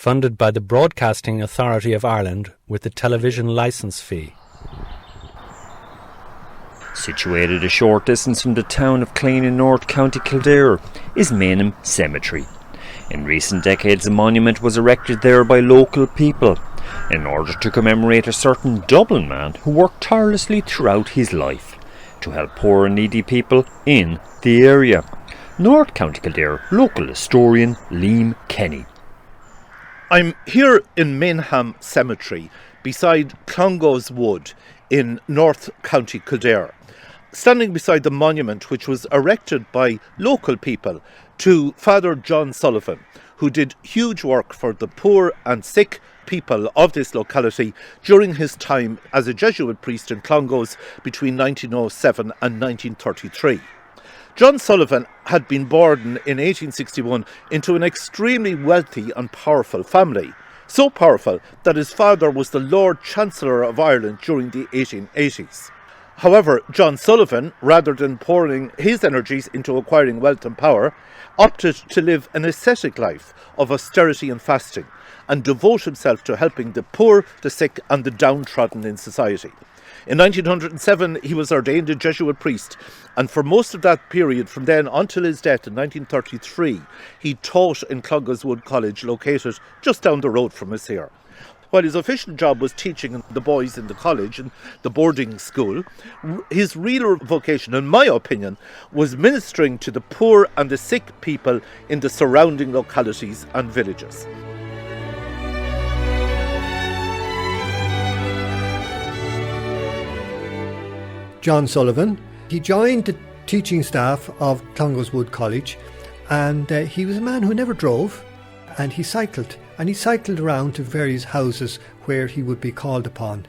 funded by the Broadcasting Authority of Ireland with the television licence fee. Situated a short distance from the town of Clane in North County Kildare is Mainham Cemetery. In recent decades, a monument was erected there by local people in order to commemorate a certain Dublin man who worked tirelessly throughout his life to help poor and needy people in the area. North County Kildare local historian Liam Kenny. I'm here in Mainham Cemetery beside Clongowes Wood in North County Kildare, standing beside the monument which was erected by local people to Father John Sullivan, who did huge work for the poor and sick people of this locality during his time as a Jesuit priest in Clongowes between 1907 and 1933. John Sullivan had been born in 1861 into an extremely wealthy and powerful family, so powerful that his father was the Lord Chancellor of Ireland during the 1880s. However, John Sullivan, rather than pouring his energies into acquiring wealth and power, opted to live an ascetic life of austerity and fasting and devote himself to helping the poor, the sick and the downtrodden in society. In 1907, he was ordained a Jesuit priest, and for most of that period, from then until his death in 1933, he taught in Clongowes Wood College, located just down the road from us here. While his official job was teaching the boys in the college and the boarding school, his real vocation, in my opinion, was ministering to the poor and the sick people in the surrounding localities and villages. John Sullivan, he joined the teaching staff of Clongowes Wood College, and he was a man who never drove, and he cycled around to various houses where he would be called upon.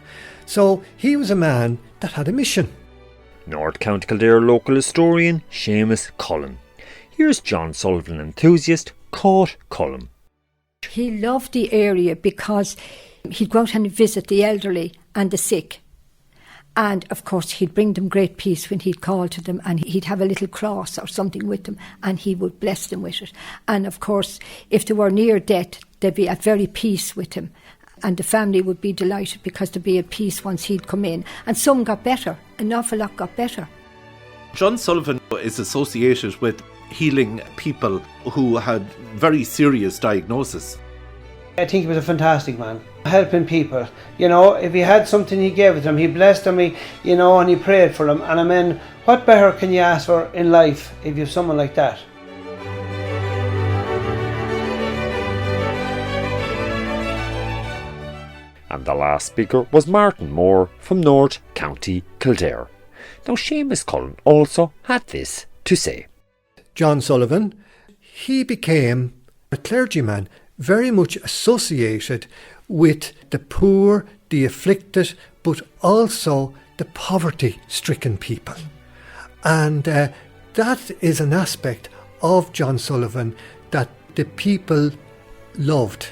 So he was a man that had a mission. North County Kildare local historian Seamus Cullen. Here's John Sullivan enthusiast Caught Cullen. He loved the area because he'd go out and visit the elderly and the sick. And of course he'd bring them great peace when he'd call to them, and he'd have a little cross or something with them, and he would bless them with it. And of course, if they were near death, they'd be at very peace with him. And the family would be delighted because they'd be at peace once he'd come in. And some got better, an awful lot got better. John Sullivan is associated with healing people who had very serious diagnosis. I think he was a fantastic man, helping people. You know, if he had something, he gave it to them, he blessed them, and he prayed for them. And I mean, what better can you ask for in life if you have someone like that? And the last speaker was Martin Moore from North County Kildare. Now Seamus Cullen also had this to say. John Sullivan, he became a clergyman very much associated with the poor, the afflicted, but also the poverty-stricken people. And that is an aspect of John Sullivan that the people loved.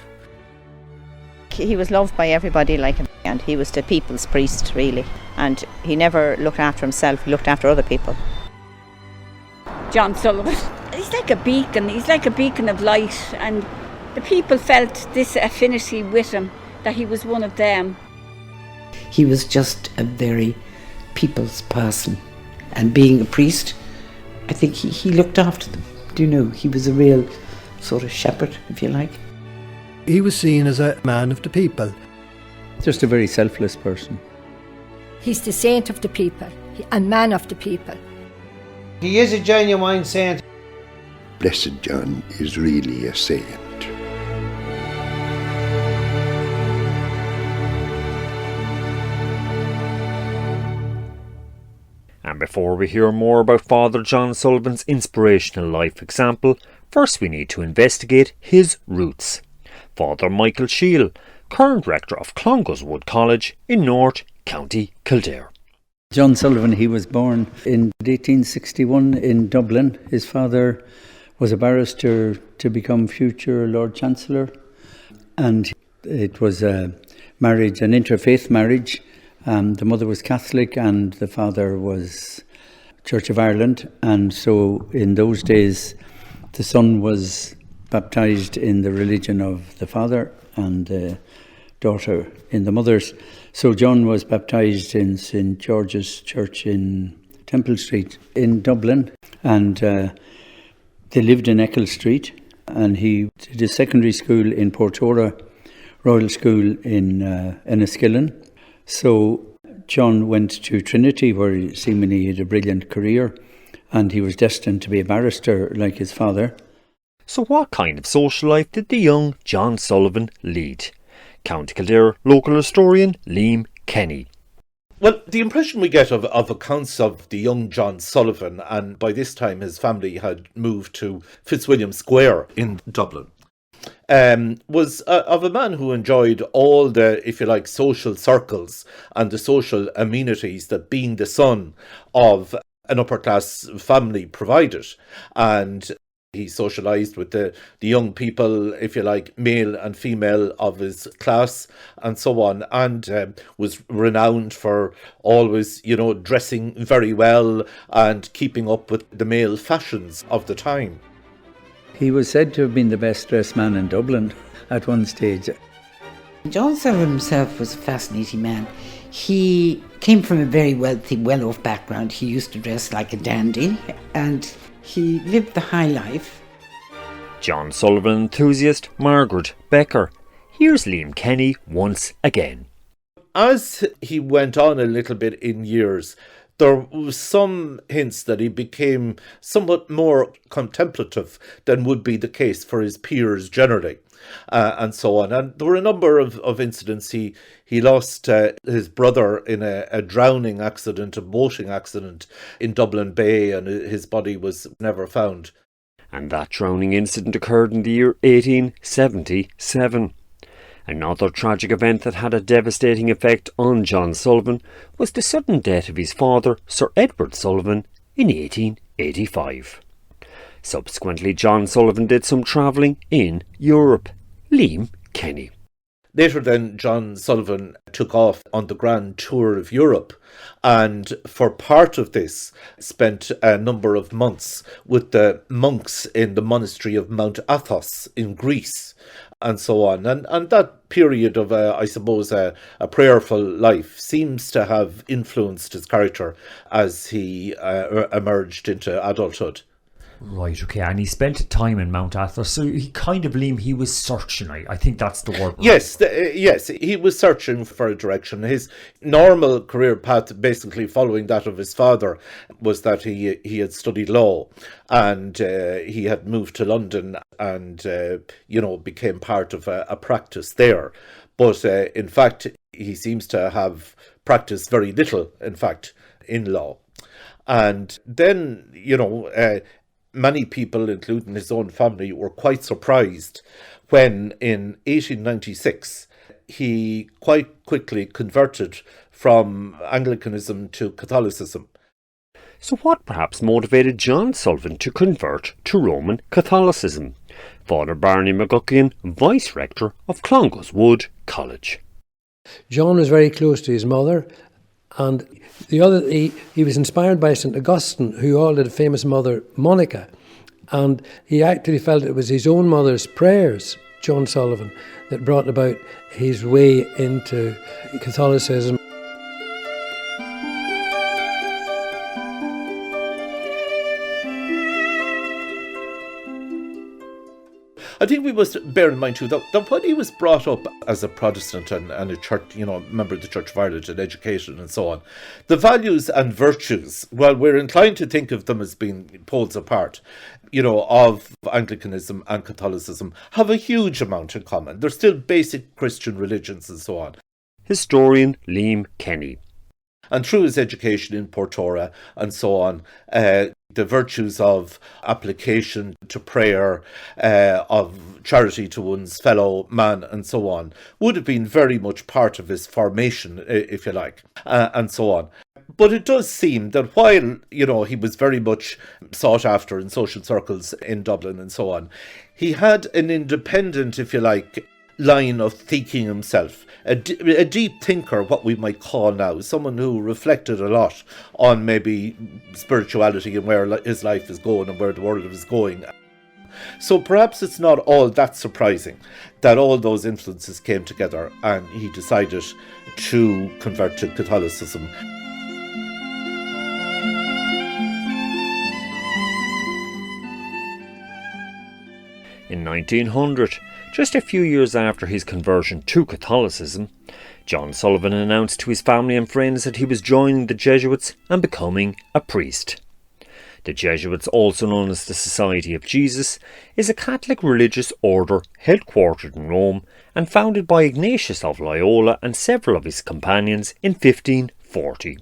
He was loved by everybody like him, and he was the people's priest, really. And he never looked after himself, he looked after other people. John Sullivan, he's like a beacon of light, and the people felt this affinity with him, that he was one of them. He was just a very people's person, and being a priest, I think he looked after them. Do you know, he was a real sort of shepherd, if you like. He was seen as a man of the people. Just a very selfless person. He's the saint of the people and man of the people. He is a genuine saint. Blessed John is really a saint. And before we hear more about Father John Sullivan's inspirational life example, first we need to investigate his roots. Father Michael Scheele, current rector of Clongowes Wood College in North County Kildare. John Sullivan, he was born in 1861 in Dublin. His father was a barrister to become future Lord Chancellor, and it was a marriage, an interfaith marriage. The mother was Catholic and the father was Church of Ireland, and so in those days the son was baptised in the religion of the father and the daughter in the mother's. So John was baptised in St George's Church in Temple Street in Dublin, and they lived in Eccles Street, and he did his secondary school in Portora, Royal School in Enniskillen. So John went to Trinity, where he seemingly had a brilliant career, and he was destined to be a barrister like his father. So what kind of social life did the young John Sullivan lead? County Kildare local historian Liam Kenny. Well, the impression we get of accounts of the young John Sullivan, and by this time his family had moved to Fitzwilliam Square in Dublin, was of a man who enjoyed all the, if you like, social circles and the social amenities that being the son of an upper class family provided. And he socialised with the young people, if you like, male and female of his class and so on, and was renowned for always, dressing very well and keeping up with the male fashions of the time. He was said to have been the best dressed man in Dublin at one stage. John Sullivan himself was a fascinating man. He came from a very wealthy, well-off background. He used to dress like a dandy, and he lived the high life. John Sullivan enthusiast Margaret Becker. Here's Liam Kenny once again. As he went on a little bit in years, there was some hints that he became somewhat more contemplative than would be the case for his peers generally, and so on. And there were a number of incidents. He lost his brother in a drowning accident, a boating accident in Dublin Bay, and his body was never found. And that drowning incident occurred in the year 1877. Another tragic event that had a devastating effect on John Sullivan was the sudden death of his father, Sir Edward Sullivan, in 1885. Subsequently, John Sullivan did some travelling in Europe. Liam Kenny. Later then, John Sullivan took off on the grand tour of Europe, and for part of this spent a number of months with the monks in the monastery of Mount Athos in Greece, and so on. And that period of, I suppose, a prayerful life seems to have influenced his character as he emerged into adulthood. Right, okay, and he spent time in Mount Athos, so he kind of, Liam, he was searching, I think that's the word. Yes, yes, he was searching for a direction. His normal career path, basically following that of his father, was that he had studied law, and he had moved to London and, became part of a practice there. But in fact, he seems to have practiced very little, in fact, in law. And then, many people, including his own family, were quite surprised when in 1896 he quite quickly converted from Anglicanism to Catholicism. So what perhaps motivated John Sullivan to convert to Roman Catholicism? Father Barney McGuckian, Vice-Rector of Clongowes Wood College. John was very close to his mother, and he was inspired by St Augustine, who called a famous mother Monica, and he actually felt it was his own mother's prayers, John Sullivan, that brought about his way into Catholicism. I think we must bear in mind too that when he was brought up as a Protestant and a church, member of the Church of Ireland and education and so on, the values and virtues, well, we're inclined to think of them as being poles apart, of Anglicanism and Catholicism, have a huge amount in common. They're still basic Christian religions and so on. Historian Liam Kenny. And through his education in Portora and so on, the virtues of application to prayer, of charity to one's fellow man and so on, would have been very much part of his formation, if you like, and so on. But it does seem that while, he was very much sought after in social circles in Dublin and so on, he had an independent, if you like, line of thinking himself, a deep thinker, what we might call now, someone who reflected a lot on maybe spirituality and where his life is going and where the world is going. So perhaps it's not all that surprising that all those influences came together and he decided to convert to Catholicism. In 1900, just a few years after his conversion to Catholicism, John Sullivan announced to his family and friends that he was joining the Jesuits and becoming a priest. The Jesuits, also known as the Society of Jesus, is a Catholic religious order headquartered in Rome and founded by Ignatius of Loyola and several of his companions in 1540.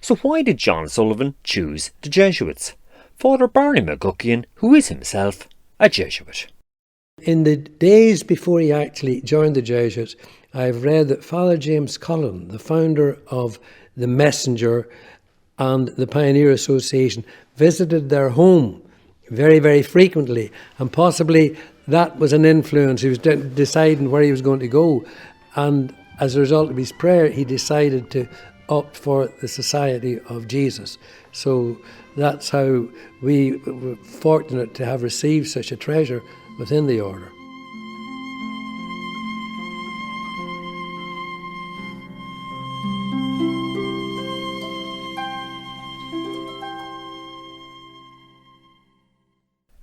So why did John Sullivan choose the Jesuits? Father Barney McGuckian, who is himself a Jesuit. In the days before he actually joined the Jesuits, I've read that Father James Cullen, the founder of the Messenger and the Pioneer Association, visited their home very, very frequently, and possibly that was an influence. He was deciding where he was going to go, and as a result of his prayer, he decided to opt for the Society of Jesus. So that's how we were fortunate to have received such a treasure within the order.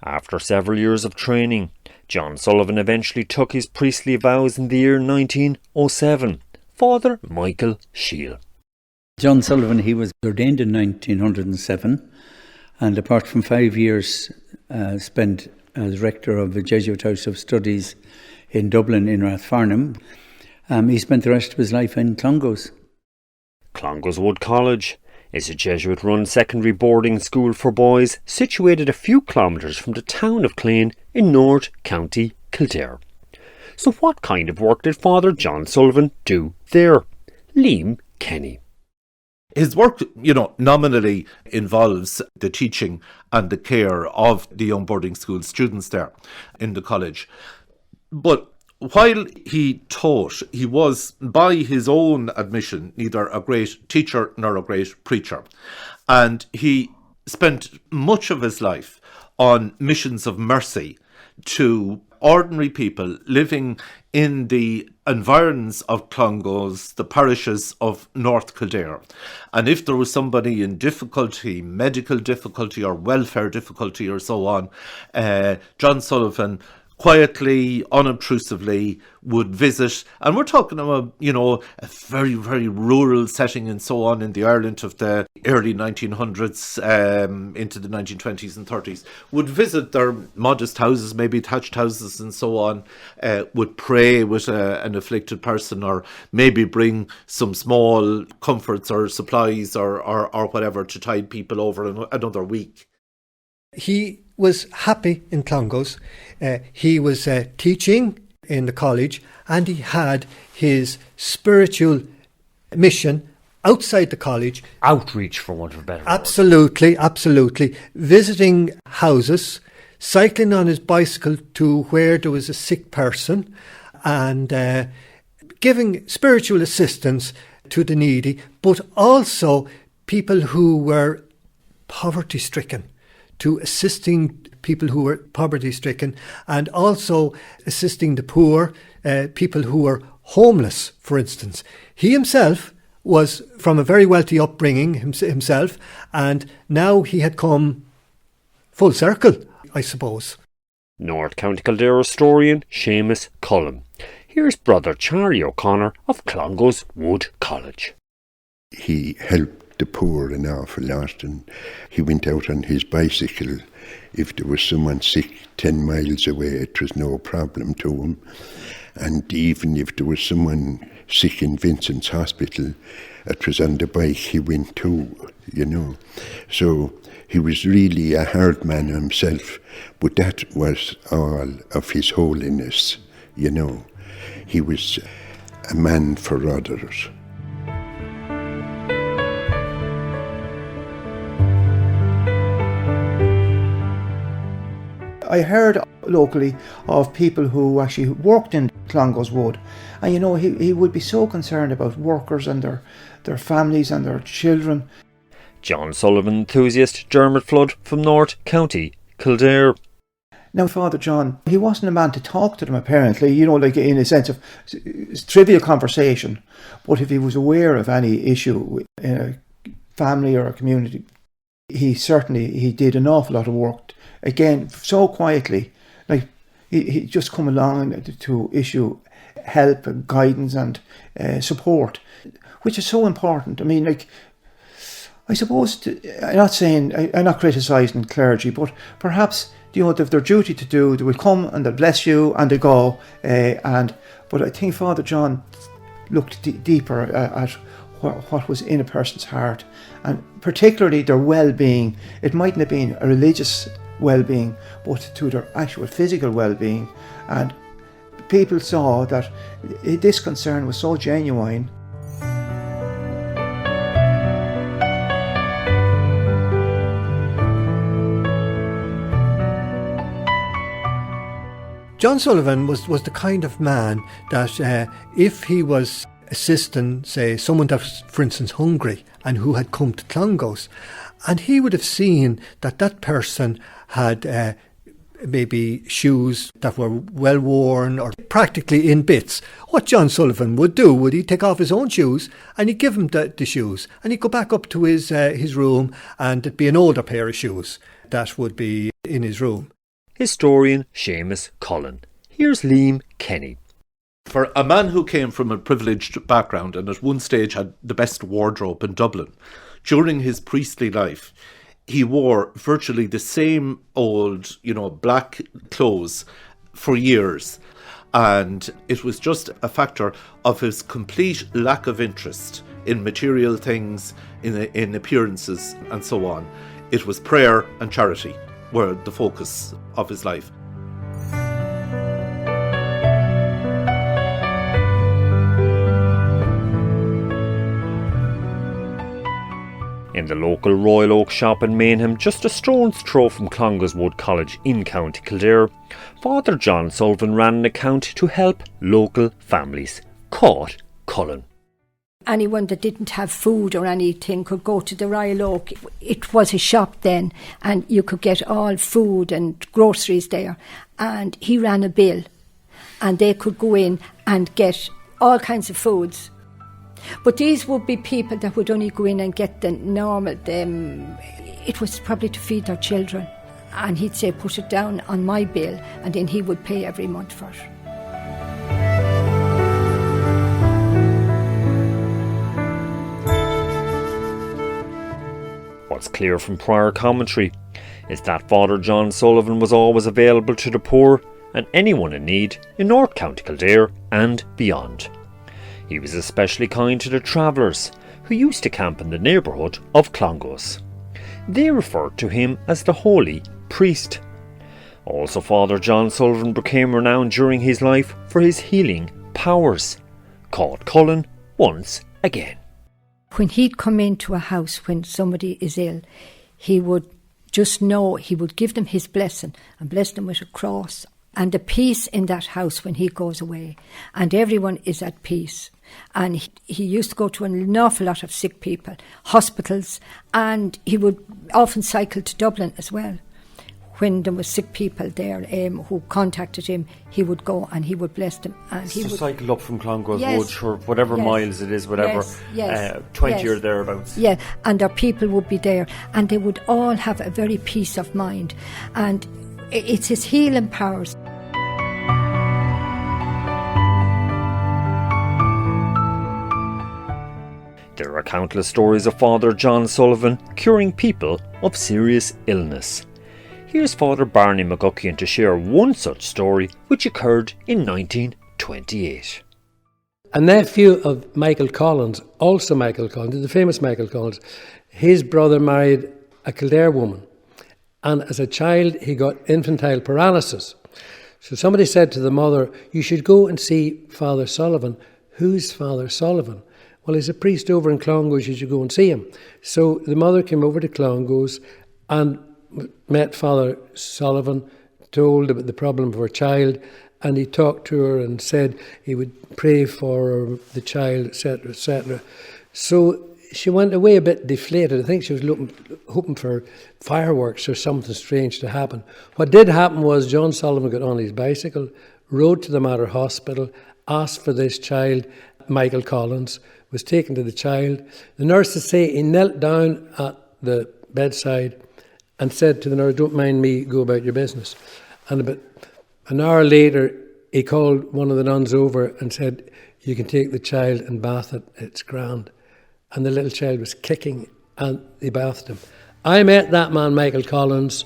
After several years of training, John Sullivan eventually took his priestly vows in the year 1907. Father Michael Scheele. John Sullivan, he was ordained in 1907, and apart from 5 years spent as rector of the Jesuit House of Studies in Dublin in Rathfarnham, he spent the rest of his life in Clongowes. Clongowes Wood College is a Jesuit-run secondary boarding school for boys situated a few kilometres from the town of Clane in North County Kildare. So what kind of work did Father John Sullivan do there? Liam Kenny. His work, nominally involves the teaching and the care of the young boarding school students there in the college. But while he taught, he was, by his own admission, neither a great teacher nor a great preacher. And he spent much of his life on missions of mercy to ordinary people living in the environs of Clongowes, the parishes of North Kildare. And if there was somebody in difficulty, medical difficulty or welfare difficulty or so on, John Sullivan quietly, unobtrusively would visit. And we're talking about, a very, very rural setting and so on in the Ireland of the early 1900s into the 1920s and 30s, would visit their modest houses, maybe thatched houses and so on, would pray with an afflicted person, or maybe bring some small comforts or supplies or whatever to tide people over another week. He was happy in Clongowes. He was teaching in the college, and he had his spiritual mission outside the college. Outreach, for want of a better word. Absolutely. Visiting houses, cycling on his bicycle to where there was a sick person, and giving spiritual assistance to the needy, but also people who were poverty-stricken, to assisting people who were poverty-stricken, and also assisting the poor, people who were homeless, for instance. He himself was from a very wealthy upbringing himself, and now he had come full circle, I suppose. North County Kildare historian Seamus Cullen. Here's Brother Charlie O'Connor of Clongowes Wood College. He helped the poor an awful lot, and he went out on his bicycle. If there was someone sick 10 miles away, it was no problem to him. And even if there was someone sick in Vincent's Hospital, it was on the bike he went to, So he was really a hard man himself, but that was all of his holiness, He was a man for others. I heard locally of people who actually worked in Clongowes Wood, and he would be so concerned about workers and their families and their children. John Sullivan enthusiast Dermot Flood from North County Kildare. Now, Father John, he wasn't a man to talk to them, apparently, you know, like in a sense of trivial conversation. But if he was aware of any issue in a family or a community, he did an awful lot of work. Again, so quietly, like he just come along to issue help and guidance and support, which is so important. I mean, like, I suppose, I'm not criticising clergy, but perhaps, you know, they've their duty to do. They will come and they'll bless you and they go. But I think Father John looked deeper at what was in a person's heart, and particularly their well-being. It mightn't have been a religious well-being, but to their actual physical well-being. And people saw that this concern was so genuine. John Sullivan was the kind of man that if he was assisting, say, someone that was, for instance, hungry and who had come to Clongowes, and he would have seen that person had maybe shoes that were well worn or practically in bits. What John Sullivan would do, would he take off his own shoes and he'd give him the shoes, and he'd go back up to his room, and it'd be an older pair of shoes that would be in his room. Historian Seamus Cullen. Here's Liam Kenny. For a man who came from a privileged background and at one stage had the best wardrobe in Dublin, during his priestly life, he wore virtually the same old, black clothes for years. And it was just a factor of his complete lack of interest in material things, in appearances and so on. It was prayer and charity were the focus of his life. In the local Royal Oak shop in Mainham, just a stone's throw from Clongowes Wood College in County Kildare, Father John Sullivan ran an account to help local families. Caught Cullen. Anyone that didn't have food or anything could go to the Royal Oak. It was a shop then, and you could get all food and groceries there. And he ran a bill, and they could go in and get all kinds of foods. But these would be people that would only go in and get the normal, it was probably to feed their children. And he'd say, put it down on my bill, and then he would pay every month for it. What's clear from prior commentary is that Father John Sullivan was always available to the poor and anyone in need in North County Kildare and beyond. He was especially kind to the travellers who used to camp in the neighbourhood of Clongowes. They referred to him as the Holy Priest. Also, Father John Sullivan became renowned during his life for his healing powers. Caught Cullen once again. When he'd come into a house when somebody is ill, he would just know, he would give them his blessing and bless them with a cross and the peace in that house when he goes away. And everyone is at peace. And he used to go to an awful lot of sick people, hospitals, and he would often cycle to Dublin as well. When there were sick people there who contacted him, he would go and he would bless them. And he would cycle up from Clongowes Yes. Wood for whatever Yes. miles it is, whatever, Yes. 20 Yes. or thereabouts. Yeah, and their people would be there, and they would all have a very peace of mind. And it's his healing powers. There are countless stories of Father John Sullivan curing people of serious illness. Here's Father Barney McGuckian to share one such story which occurred in 1928. A nephew of Michael Collins, also Michael Collins, the famous Michael Collins, his brother married a Kildare woman, and as a child he got infantile paralysis. So somebody said to the mother, you should go and see Father Sullivan. Who's Father Sullivan? Well, he's a priest over in Clongowes, you should go and see him. So the mother came over to Clongowes and met Father Sullivan, told about the problem of her child, and he talked to her and said he would pray for the child, etc., etc. So she went away a bit deflated. I think she was hoping for fireworks or something strange to happen. What did happen was John Sullivan got on his bicycle, rode to the Mater Hospital, asked for this child, Michael Collins, was taken to the child. The nurses say he knelt down at the bedside and said to the nurse, "Don't mind me, go about your business." And about an hour later, he called one of the nuns over and said, "You can take the child and bath it, it's grand." And the little child was kicking and he bathed him. I met that man, Michael Collins,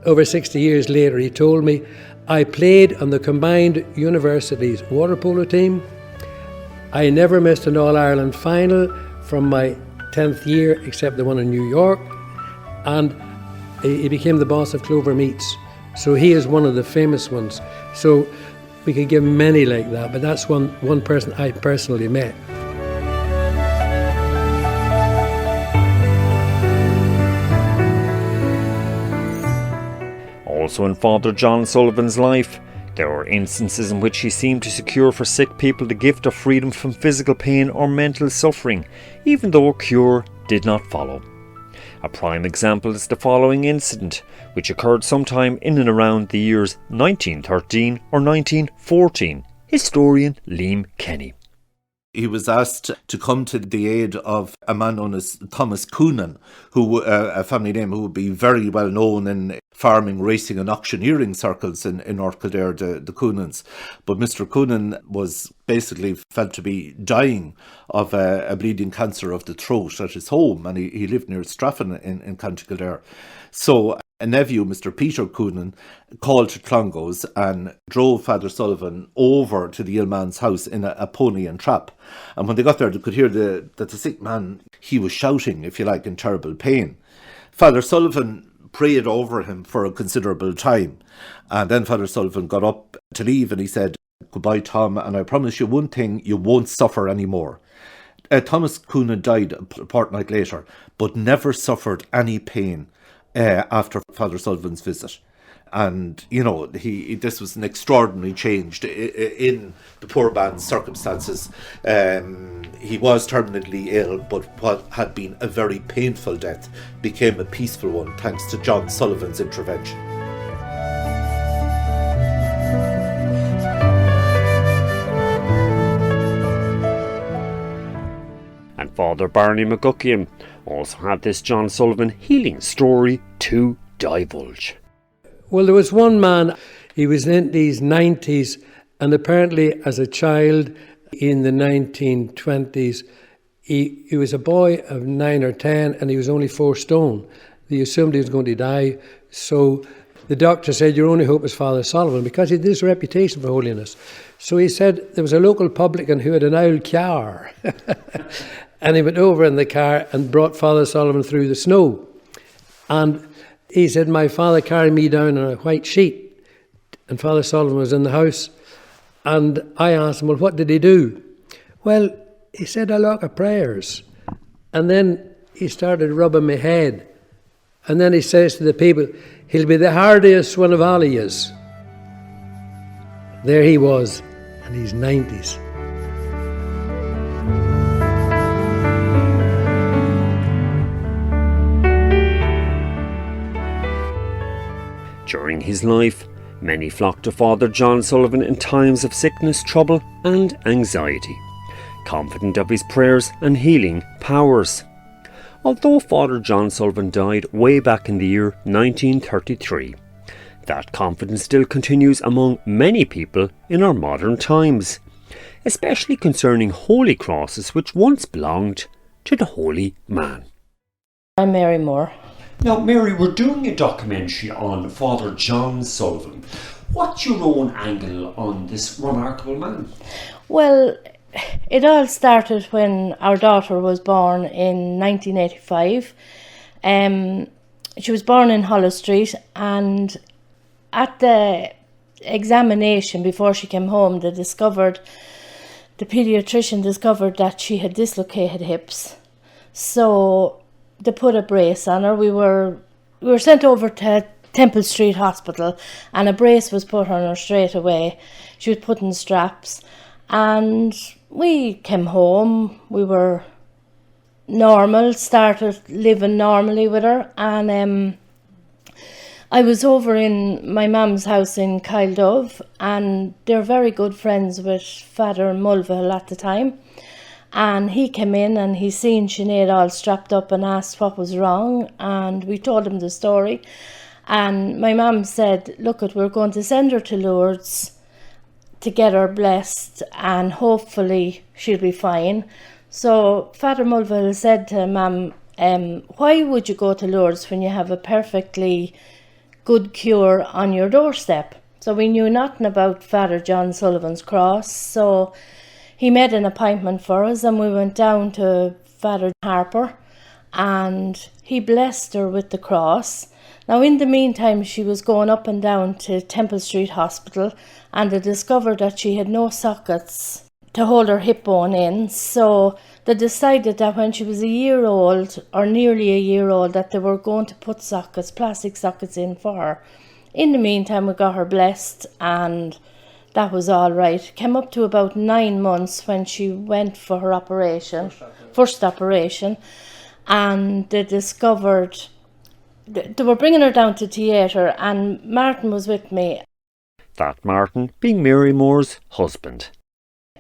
over 60 years later. He told me, "I played on the combined universities water polo team. I never missed an All-Ireland final from my 10th year, except the one in New York." And he became the boss of Clover Meats. So he is one of the famous ones. So we could give many like that, but that's one person I personally met. Also in Father John Sullivan's life, there were instances in which he seemed to secure for sick people the gift of freedom from physical pain or mental suffering, even though a cure did not follow. A prime example is the following incident, which occurred sometime in and around the years 1913 or 1914. Historian Liam Kenny. He was asked to come to the aid of a man known as Thomas Coonan, who a family name who would be very well known in farming, racing and auctioneering circles in North Kildare, the Coonans. But Mr. Coonan was basically felt to be dying of a bleeding cancer of the throat at his home, and he lived near Straffan in County Kildare. So a nephew, Mr. Peter Coonan, called to Clongowes and drove Father Sullivan over to the ill man's house in a pony and trap. And when they got there, they could hear that the sick man, he was shouting, if you like, in terrible pain. Father Sullivan prayed over him for a considerable time. And then Father Sullivan got up to leave and he said, "Goodbye, Tom, and I promise you one thing, you won't suffer anymore." Thomas Coonan died a fortnight later, but never suffered any pain after Father Sullivan's visit. And, you know, this was an extraordinary change in the poor man's circumstances. He was terminally ill, but what had been a very painful death became a peaceful one thanks to John Sullivan's intervention. And Father Barney McGuckian also had this John Sullivan healing story to divulge. Well, there was one man, he was in his 90s, and apparently as a child in the 1920s, he was a boy of 9 or 10 and he was only 4 stone. They assumed he was going to die, so the doctor said, "Your only hope is Father Sullivan," because he had this reputation for holiness. So he said there was a local publican who had an old car. And he went over in the car and brought Father Sullivan through the snow. And he said, "My father carried me down on a white sheet." And Father Sullivan was in the house. And I asked him, "Well, what did he do?" "Well," he said, "a lot of prayers." And then he started rubbing my head. And then he says to the people, "He'll be the hardiest one of all of yous." There he was, in his 90s. During his life, many flocked to Father John Sullivan in times of sickness, trouble and anxiety, confident of his prayers and healing powers. Although Father John Sullivan died way back in the year 1933, that confidence still continues among many people in our modern times, especially concerning holy crosses which once belonged to the holy man. I'm Mary Moore. Now, Mary, we're doing a documentary on Father John Sullivan. What's your own angle on this remarkable man? Well, it all started when our daughter was born in 1985. She was born in Hollow Street, and at the examination before she came home, the paediatrician discovered that she had dislocated hips. So they put a brace on her. We were sent over to Temple Street Hospital, and a brace was put on her straight away. She was put in straps, and we came home. We were normal, started living normally with her, and I was over in my mum's house in Kyledove, and they're very good friends with Father Mulvihill at the time. And he came in and he seen Sinead all strapped up and asked what was wrong, and we told him the story. And my mum said, look, we're going to send her to Lourdes to get her blessed, and hopefully she'll be fine. So Father Mulvihill said to Mum, why would you go to Lourdes when you have a perfectly good cure on your doorstep? So we knew nothing about Father John Sullivan's cross, so he made an appointment for us, and we went down to Father Harper, and he blessed her with the cross. Now, in the meantime, she was going up and down to Temple Street Hospital, and they discovered that she had no sockets to hold her hip bone in. So they decided that when she was a year old, or nearly a year old, that they were going to put sockets, plastic sockets in for her. In the meantime, we got her blessed, and that was all right. Came up to about 9 months when she went for her operation, first operation, and they discovered, they were bringing her down to theatre, and Martin was with me. That Martin being Mary Moore's husband.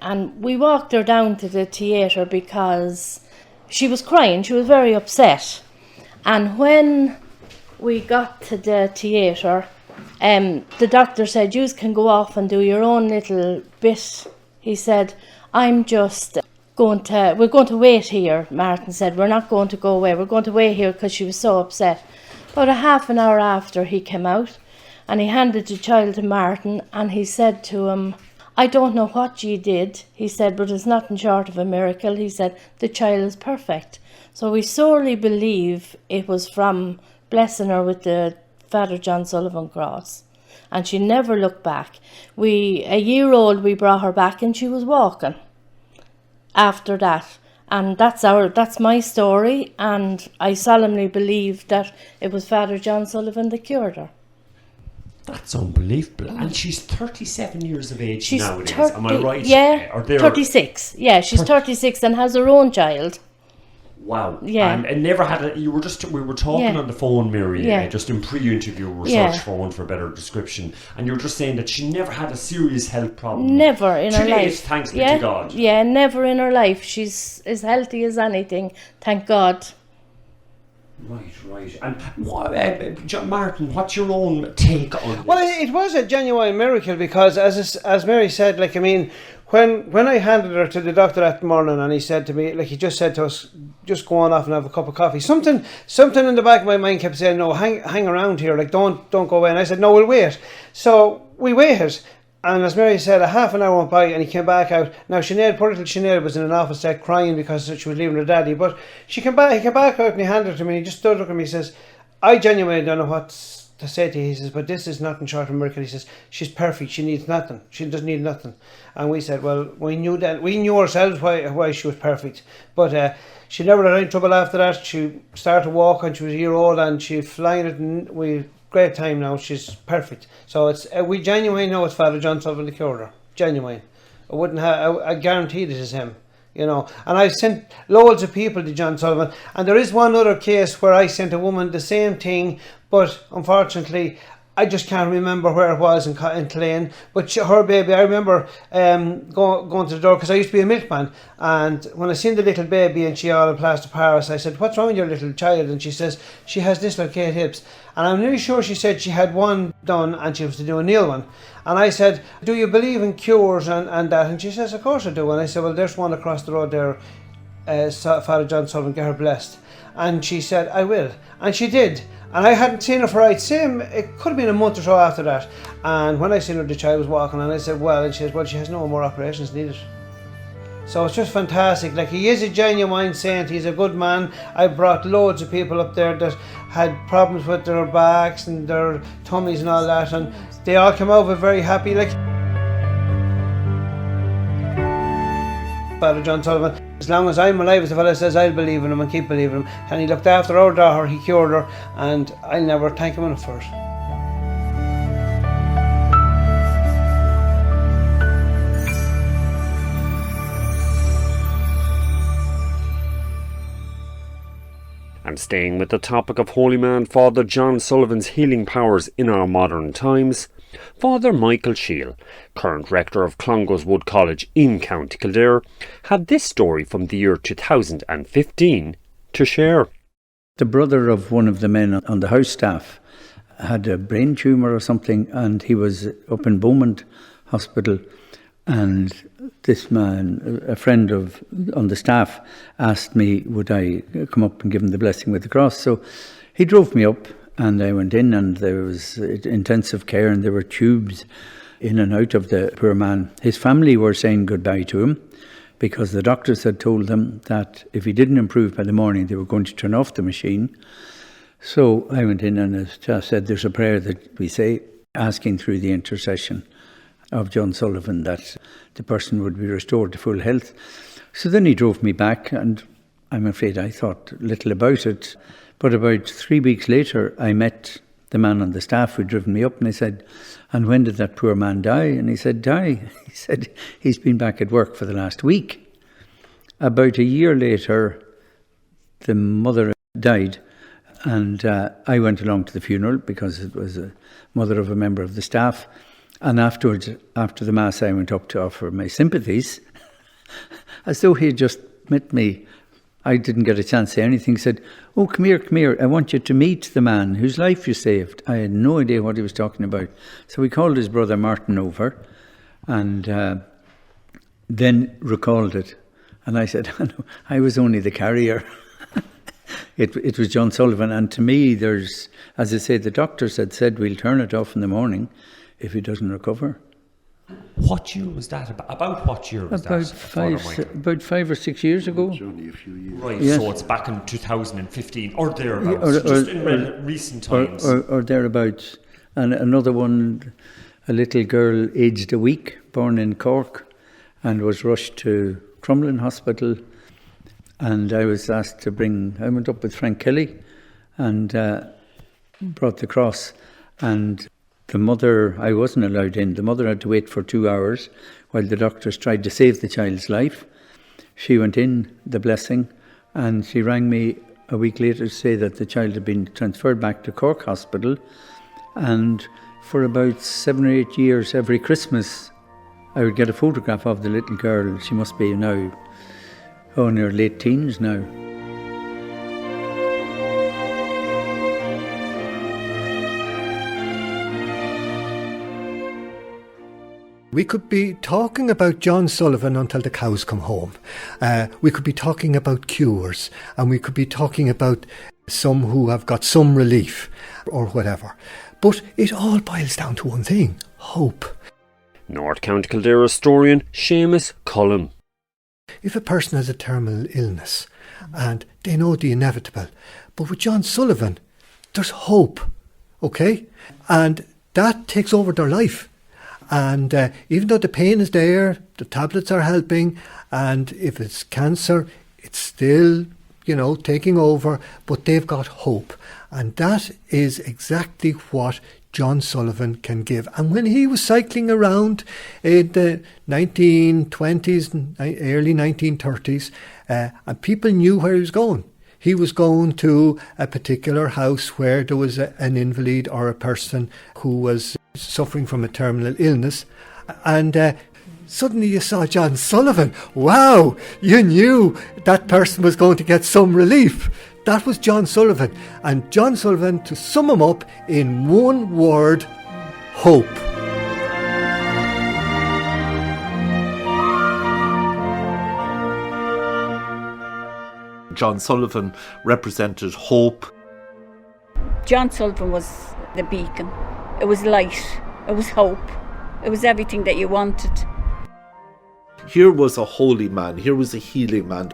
And we walked her down to the theatre because she was crying, she was very upset. And when we got to the theatre, the doctor said, you can go off and do your own little bit. He said, we're going to wait here. Martin said, we're not going to go away, we're going to wait here, because she was so upset. About a half an hour after, he came out and he handed the child to Martin, and he said to him, I don't know what ye did, he said, but it's nothing short of a miracle. He said, the child is perfect. So we sorely believe it was from blessing her with the Father John Sullivan cross. And she never looked back. A year old, we brought her back and she was walking after that. And that's my story, and I solemnly believe that it was Father John Sullivan that cured her. That's unbelievable. And she's 37 years of age nowadays, am I right? Yeah, 36. Yeah, she's 36 and has her own child. Wow. Yeah. And never had we were talking on the phone, Mary, just in pre-interview research for one for a better description, and you were just saying that she never had a serious health problem. Never in her life. Thanks be to God. Yeah, never in her life. She's as healthy as anything, thank God. Right. And Martin, what's your own take on this? Well, it was a genuine miracle, because as Mary said, like, I mean, when I handed her to the doctor that morning, and he said to me, like, he just said to us, just go on off and have a cup of coffee. Something in the back of my mind kept saying, no, hang around here, like, don't go away. And I said, no, we'll wait. So we waited. And as Mary said, a half an hour went by and he came back out. Now, poor little Sinead was in an office there crying because she was leaving her daddy. But he came back out and he handed it to me. And he just stood looking at me. He says, I genuinely don't know what to say to you. He says, but this is nothing short of a miracle. He says, she's perfect. She needs nothing. She doesn't need nothing. And we said, well, we knew ourselves why she was perfect. But she never had any trouble after that. She started walking. She was a year old and she flying it. And great time now. She's perfect. So we genuinely know it's Father John Sullivan that cured her. Genuine. I guaranteed it is him. You know, and I've sent loads of people to John Sullivan, and there is one other case where I sent a woman the same thing, but unfortunately I just can't remember where it was in Clane. But her baby, I remember going to the door, because I used to be a milkman, and when I seen the little baby and she all in plaster Paris, I said, what's wrong with your little child? And she says, she has dislocated hips. And I'm nearly sure she said she had one done and she was to do a new one. And I said, do you believe in cures and that? And she says, of course I do. And I said, well, there's one across the road there, Father John Sullivan, get her blessed. And she said, I will. And she did. And I hadn't seen her for it could have been a month or so after that. And when I seen her, the child was walking, and I said, well, and she says, well, she has no more operations needed. So it's just fantastic. Like, he is a genuine saint. He's a good man. I brought loads of people up there that had problems with their backs and their tummies and all that, and they all came out very happy. Like, Father John Sullivan, as long as I'm alive, as the fellow says, I'll believe in him and keep believing him. And he looked after our daughter, he cured her, and I'll never thank him enough for it. And staying with the topic of holy man Father John Sullivan's healing powers in our modern times, Father Michael Scheele, current rector of Clongowes Wood College in County Kildare, had this story from the year 2015 to share. The brother of one of the men on the house staff had a brain tumour or something, and he was up in Beaumont Hospital, and this man, a friend on the staff, asked me would I come up and give him the blessing with the cross. So he drove me up, and I went in, and there was intensive care, and there were tubes in and out of the poor man. His family were saying goodbye to him because the doctors had told them that if he didn't improve by the morning, they were going to turn off the machine. So I went in, and as Jas said, there's a prayer that we say, asking through the intercession of John Sullivan that the person would be restored to full health. So then he drove me back, and I'm afraid I thought little about it. But about 3 weeks later, I met the man on the staff who'd driven me up, and I said, "And when did that poor man die?" And he said, "Die?" He said, "He's been back at work for the last week." About a year later, the mother died, and I went along to the funeral because it was a mother of a member of the staff. And afterwards, after the Mass, I went up to offer my sympathies, as though he had just met me. I didn't get a chance to say anything. He said, "Oh, come here, I want you to meet the man whose life you saved." I had no idea what he was talking about. So we called his brother Martin over, and then recalled it. And I said, "Oh, no, I was only the carrier." It was John Sullivan. And to me, there's, as I say, the doctors had said, "We'll turn it off in the morning if he doesn't recover." What year was that? About what year was that? About 5 or 6 years ago. It's only a few years. Right, yes. So it's back in 2015 or thereabouts, just in recent times. Or thereabouts. And another one, a little girl aged a week, born in Cork, and was rushed to Crumlin Hospital. And I was asked to I went up with Frank Kelly and brought the cross. And the mother, I wasn't allowed in. The mother had to wait for 2 hours while the doctors tried to save the child's life. She went in, the blessing, and she rang me a week later to say that the child had been transferred back to Cork Hospital. And for about 7 or 8 years, every Christmas, I would get a photograph of the little girl. She must be now, in her late teens now. We could be talking about John Sullivan until the cows come home. We could be talking about cures, and we could be talking about some who have got some relief or whatever. But it all boils down to one thing: hope. North County Kildare historian Seamus Cullen. If a person has a terminal illness and they know the inevitable, but with John Sullivan, there's hope, okay? And that takes over their life. And even though the pain is there, the tablets are helping, and if it's cancer, it's still, taking over, but they've got hope. And that is exactly what John Sullivan can give. And when he was cycling around in the 1920s and early 1930s, and people knew where he was going. He was going to a particular house where there was an invalid or a person who was suffering from a terminal illness, and suddenly you saw John Sullivan. Wow, you knew that person was going to get some relief. That was John Sullivan. And John Sullivan, to sum him up in one word: hope. John Sullivan represented hope. John Sullivan was the beacon. It was light. It was hope. It was everything that you wanted. Here was a holy man. Here was a healing man.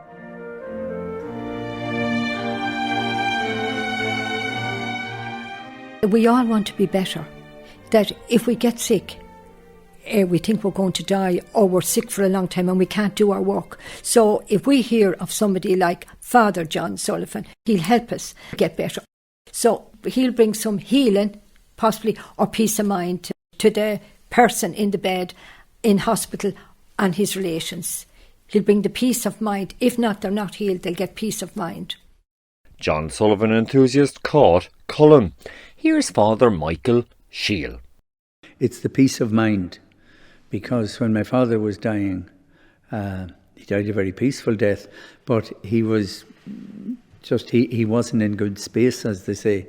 We all want to be better. That if we get sick, we think we're going to die, or we're sick for a long time and we can't do our work. So if we hear of somebody like Father John Sullivan, he'll help us get better. So he'll bring some healing, possibly, or peace of mind to the person in the bed, in hospital, and his relations. He'll bring the peace of mind. If not, they're not healed, they'll get peace of mind. John Sullivan enthusiast caught Cullen. Here's Father Michael Scheele. It's the peace of mind, because when my father was dying, he died a very peaceful death, but he was just, he wasn't in good space, as they say.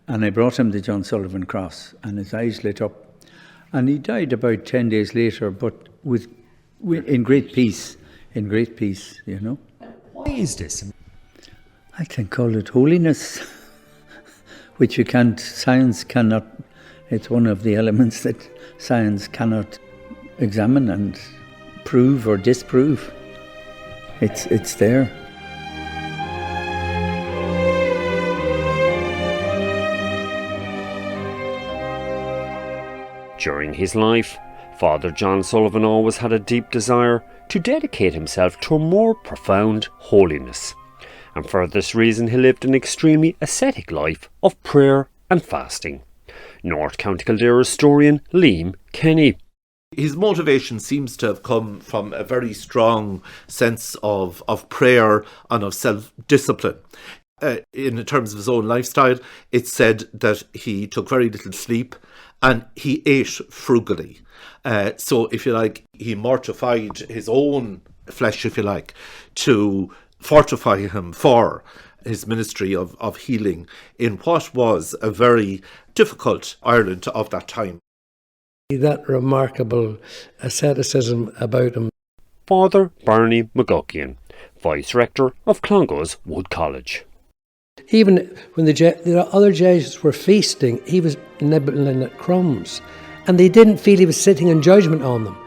And I brought him the John Sullivan cross, and his eyes lit up. And he died about 10 days later, but in great peace, you know. Why is this? I can call it holiness, which science cannot, it's one of the elements that science cannot examine and prove or disprove. It's there. During his life, Father John Sullivan always had a deep desire to dedicate himself to a more profound holiness. And for this reason he lived an extremely ascetic life of prayer and fasting. North County Kildare historian Liam Kenny. His motivation seems to have come from a very strong sense of prayer and of self-discipline. In terms of his own lifestyle, it's said that he took very little sleep and he ate frugally. So, if you like, he mortified his own flesh, if you like, to fortify him for his ministry of healing in what was a very difficult Ireland of that time. That remarkable asceticism about him. Father Barney McGuckian, Vice Rector of Clongowes Wood College. Even when the other Jesuits were feasting, he was nibbling at crumbs, and they didn't feel he was sitting in judgment on them.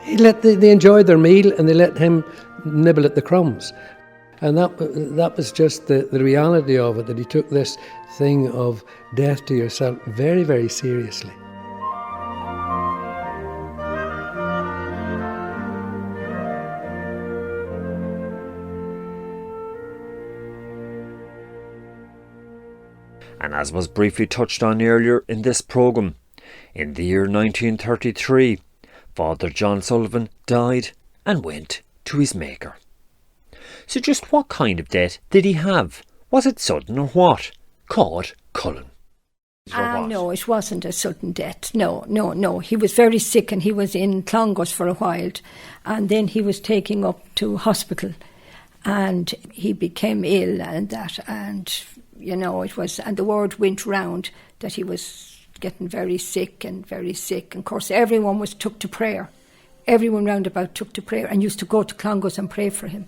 They enjoyed their meal, and they let him nibble at the crumbs. And that was just the reality of it, that he took this thing of death to yourself very, very seriously. And as was briefly touched on earlier in this programme, in the year 1933, Father John Sullivan died and went to his Maker. So just what kind of death did he have? Was it sudden or what? Caught Cullen. No, it wasn't a sudden death. No. He was very sick and he was in Clongowes for a while, and then he was taken up to hospital and he became ill and you know, it was, and the word went round that he was getting very sick. And of course, everyone took to prayer. Everyone round about took to prayer and used to go to Clongowes and pray for him,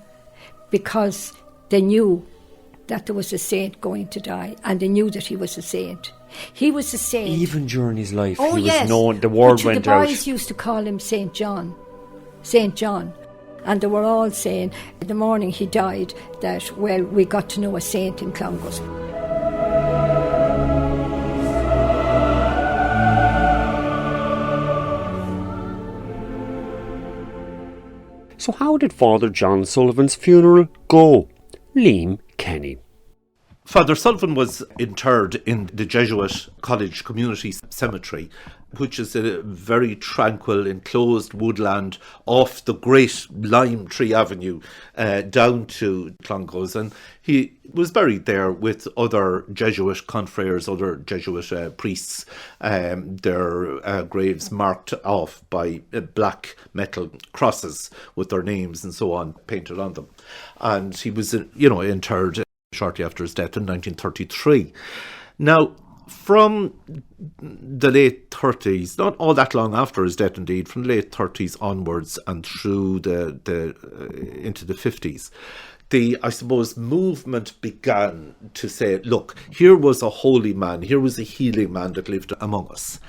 because they knew that there was a saint going to die, and they knew that he was a saint. He was a saint. Even during his life, he was known, the word went out. The boys used to call him St. John. St. John. And they were all saying, the morning he died, that, well, we got to know a saint in Clongowes. So how did Father John Sullivan's funeral go? Liam Kenny. Father Sullivan was interred in the Jesuit College Community Cemetery, which is a very tranquil, enclosed woodland off the great lime tree avenue down to Clongowes. And he was buried there with other Jesuit confreres, other Jesuit priests, their graves marked off by black metal crosses with their names and so on painted on them. And he was, interred shortly after his death in 1933. Now, from the late 30s, not all that long after his death indeed, from the late 30s onwards and through into the 50s, the movement began to say, look, here was a holy man, here was a healing man that lived among us,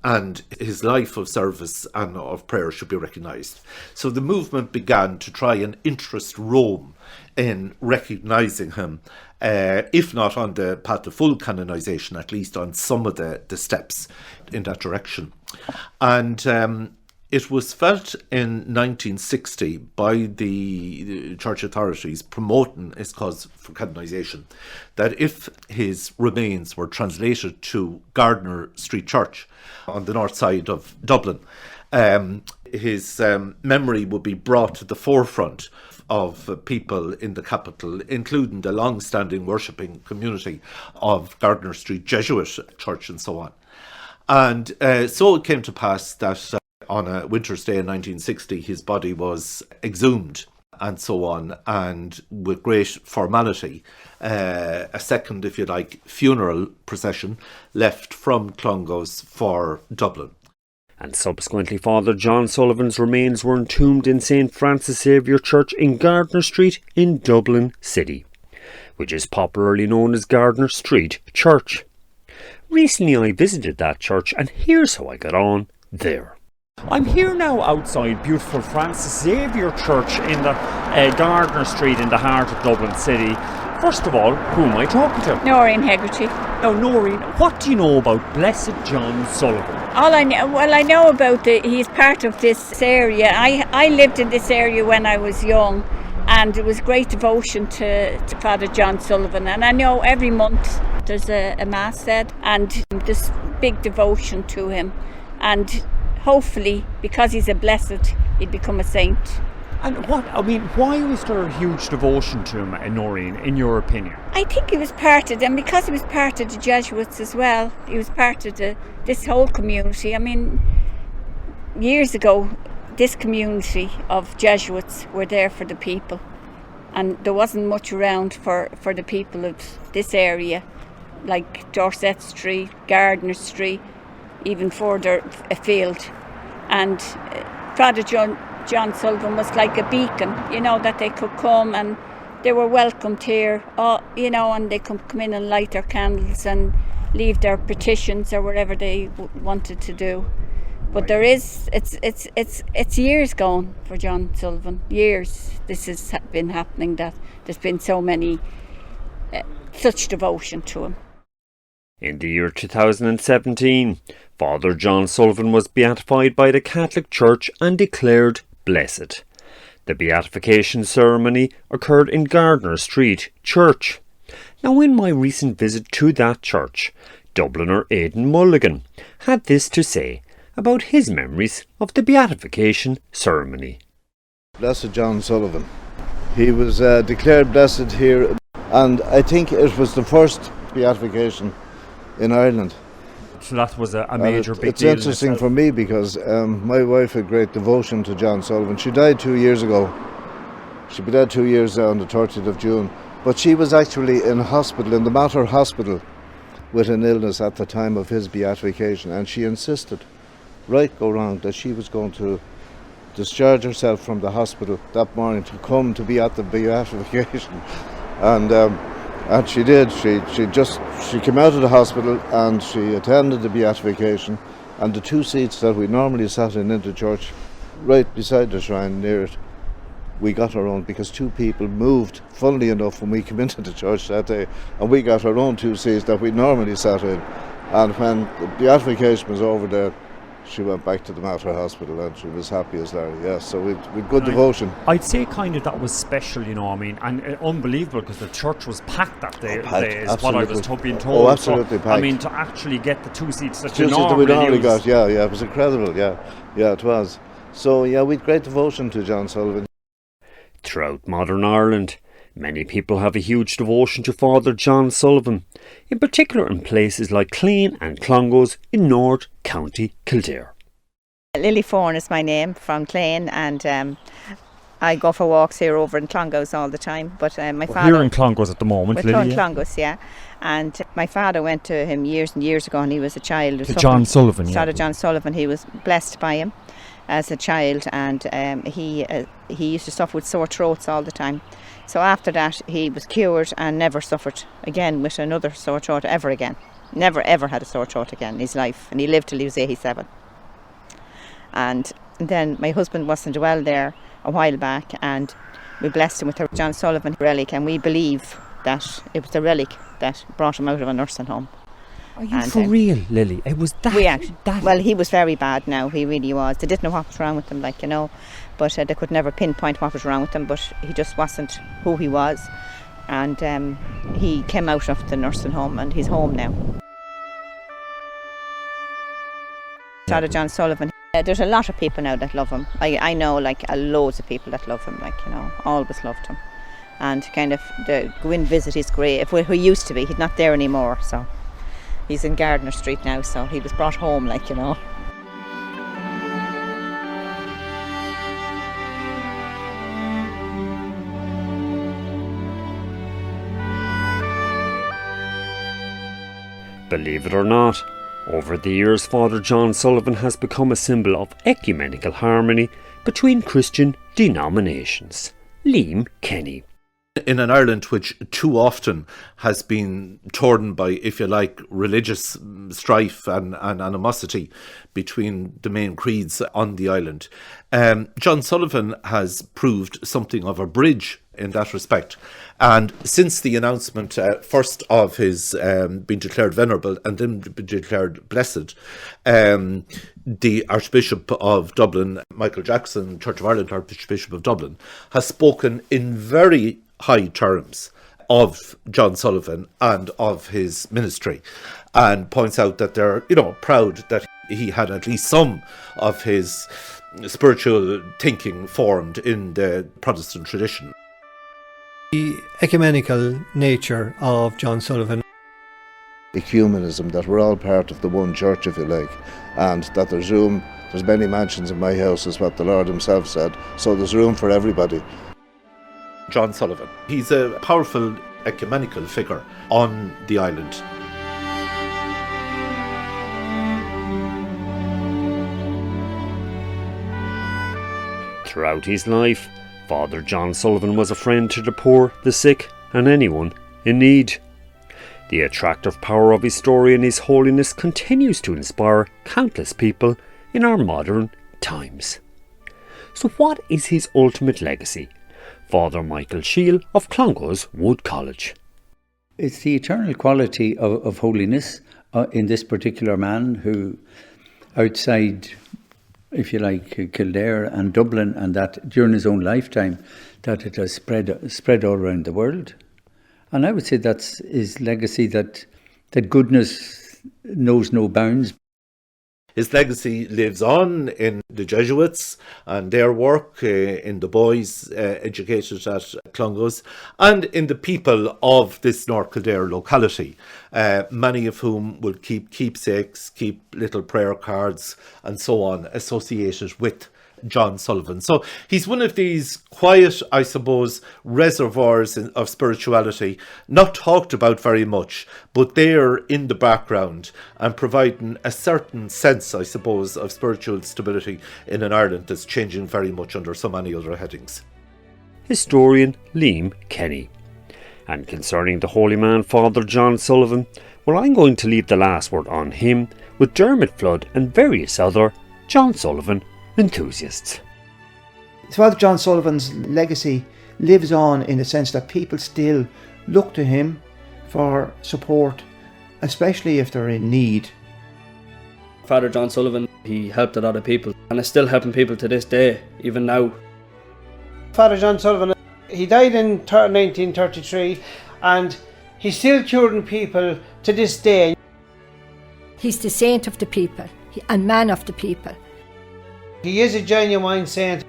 and his life of service and of prayer should be recognised. So the movement began to try and interest Rome in recognising him, if not on the path to full canonisation, at least on some of the steps in that direction. And it was felt in 1960 by the church authorities promoting his cause for canonisation that if his remains were translated to Gardiner Street Church on the north side of Dublin, his memory would be brought to the forefront of people in the capital, including the long-standing worshipping community of Gardiner Street Jesuit Church and so on. And so it came to pass that on a winter's day in 1960, his body was exhumed and so on, and with great formality, a second, if you like, funeral procession left from Clongowes for Dublin. And subsequently Father John Sullivan's remains were entombed in St. Francis Xavier Church in Gardiner Street in Dublin City, which is popularly known as Gardiner Street Church. Recently I visited that church, and here's how I got on there. I'm here now outside beautiful Francis Xavier Church in the Gardiner Street in the heart of Dublin City. First of all, who am I talking to? Noreen Hegarty. Now Noreen, what do you know about Blessed John Sullivan? All I know, well, I know about he's part of this area. I lived in this area when I was young, and it was great devotion to Father John Sullivan. And I know every month there's a mass said, and this big devotion to him. And hopefully, because he's a blessed, he'd become a saint. And why was there a huge devotion to him, Noreen, in your opinion? I think he was part of them, because he was part of the Jesuits as well. He was part of this whole community. I mean, years ago, this community of Jesuits were there for the people, and there wasn't much around for the people of this area, like Dorset Street, Gardiner Street, even further afield. And Father John Sullivan was like a beacon, that they could come and they were welcomed here, and they could come in and light their candles and leave their petitions or whatever they wanted to do. But there is, it's years gone for John Sullivan, years. This has been happening, that there's been so many, such devotion to him. In the year 2017, Father John Sullivan was beatified by the Catholic Church and declared blessed. The beatification ceremony occurred in Gardiner Street Church. Now, in my recent visit to that church, Dubliner Aidan Mulligan had this to say about his memories of the beatification ceremony. Blessed John Sullivan. He was declared blessed here, and I think it was the first beatification in Ireland. So that was a major big it's deal. It's interesting for me because my wife had great devotion to John Sullivan. She died 2 years ago. She'd been dead 2 years on the 30th of June. But she was actually in hospital, in the Mater Hospital, with an illness at the time of his beatification, and she insisted, right go wrong, that she was going to discharge herself from the hospital that morning to come to be at the beatification. And she did. She came out of the hospital and she attended the beatification, and the two seats that we normally sat in the church, right beside the shrine near it, we got our own, because two people moved, funnily enough, when we came into the church that day, and we got our own two seats that we normally sat in. And when the beatification was over there, she went back to the Mater Hospital and she was happy as Larry. Yes, so with good devotion. I'd say kind of that was special, and unbelievable, because the church was packed that day. Is what I was being told. Oh, absolutely so, packed. To actually get the two seats that we normally got, yeah, it was incredible, yeah, it was. So yeah, with great devotion to John Sullivan. Throughout modern Ireland, many people have a huge devotion to Father John Sullivan, in particular in places like Clane and Clongowes in North County Kildare. Lily Fawn is my name, from Clane, and I go for walks here over in Clongowes all the time. But my father, here in Clongowes at the moment, Lily. Lily, in Clongowes, yeah. And my father went to him years and years ago, and he was a child. John Sullivan, yeah. Father John Sullivan. He was blessed by him as a child, and he used to suffer with sore throats all the time. So after that he was cured and never suffered again with another sore throat ever again. Never ever had a sore throat again in his life, and he lived till he was 87. And then my husband wasn't well there a while back, and we blessed him with a John Sullivan relic, and we believe that it was the relic that brought him out of a nursing home. Are you for real, Lily? It was that? Well, he was very bad now, he really was. They didn't know what was wrong with him, but they could never pinpoint what was wrong with him, but he just wasn't who he was. And he came out of the nursing home, and he's home now. Father John Sullivan, There's a lot of people now that love him. I know loads of people that love him, always loved him. And kind of the go in visit is great. If where he used to be, he's not there anymore, so he's in Gardner Street now, so he was brought home, Believe it or not, over the years Father John Sullivan has become a symbol of ecumenical harmony between Christian denominations. Liam Kenny. In an Ireland which too often has been torn by, if you like, religious strife and animosity between the main creeds on the island, John Sullivan has proved something of a bridge in that respect. And since the announcement first of his being declared venerable and then being declared blessed, the Archbishop of Dublin, Michael Jackson, Church of Ireland Archbishop of Dublin, has spoken in very high terms of John Sullivan and of his ministry, and points out that they're, proud that he had at least some of his spiritual thinking formed in the Protestant tradition. The ecumenical nature of John Sullivan. Ecumenism, that we're all part of the one church, if you like, and that there's many mansions in my house, is what the Lord himself said, so there's room for everybody. John Sullivan. He's a powerful ecumenical figure on the island. Throughout his life, Father John Sullivan was a friend to the poor, the sick, and anyone in need. The attractive power of his story and his holiness continues to inspire countless people in our modern times. So what is his ultimate legacy? Father Michael Scheele of Clongowes Wood College. It's the eternal quality of holiness in this particular man who, outside, if you like, Kildare and Dublin, and that during his own lifetime, that it has spread all around the world. And I would say that's his legacy, that goodness knows no bounds. His legacy lives on in the Jesuits and their work, in the boys educated at Clongowes, and in the people of this North Kildare locality, many of whom will keep keepsakes, keep little prayer cards and so on associated with John Sullivan. So he's one of these quiet, I suppose, reservoirs of spirituality, not talked about very much, but they're in the background and providing a certain sense, I suppose, of spiritual stability in an Ireland that's changing very much under so many other headings. Historian Liam Kenny. And concerning the holy man, Father John Sullivan, well, I'm going to leave the last word on him with Dermot Flood and various other John Sullivan enthusiasts. Father John Sullivan's legacy lives on in the sense that people still look to him for support, especially if they're in need. Father John Sullivan, he helped a lot of people and is still helping people to this day, even now. Father John Sullivan, he died in 1933 and he's still curing people to this day. He's the saint of the people and man of the people. He is a genuine saint.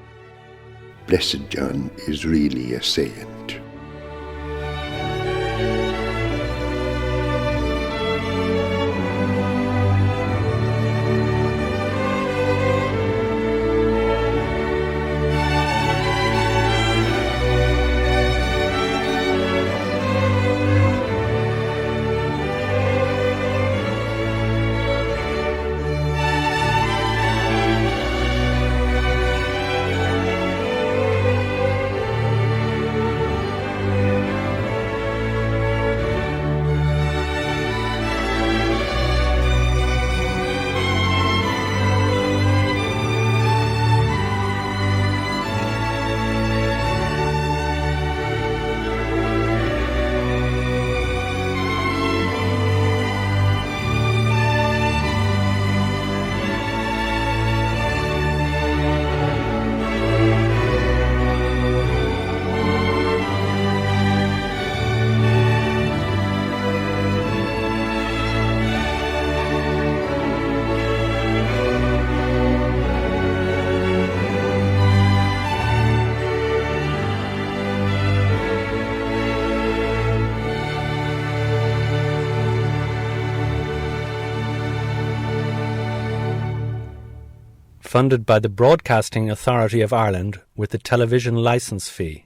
Blessed John is really a saint. funded by the Broadcasting Authority of Ireland with the television licence fee.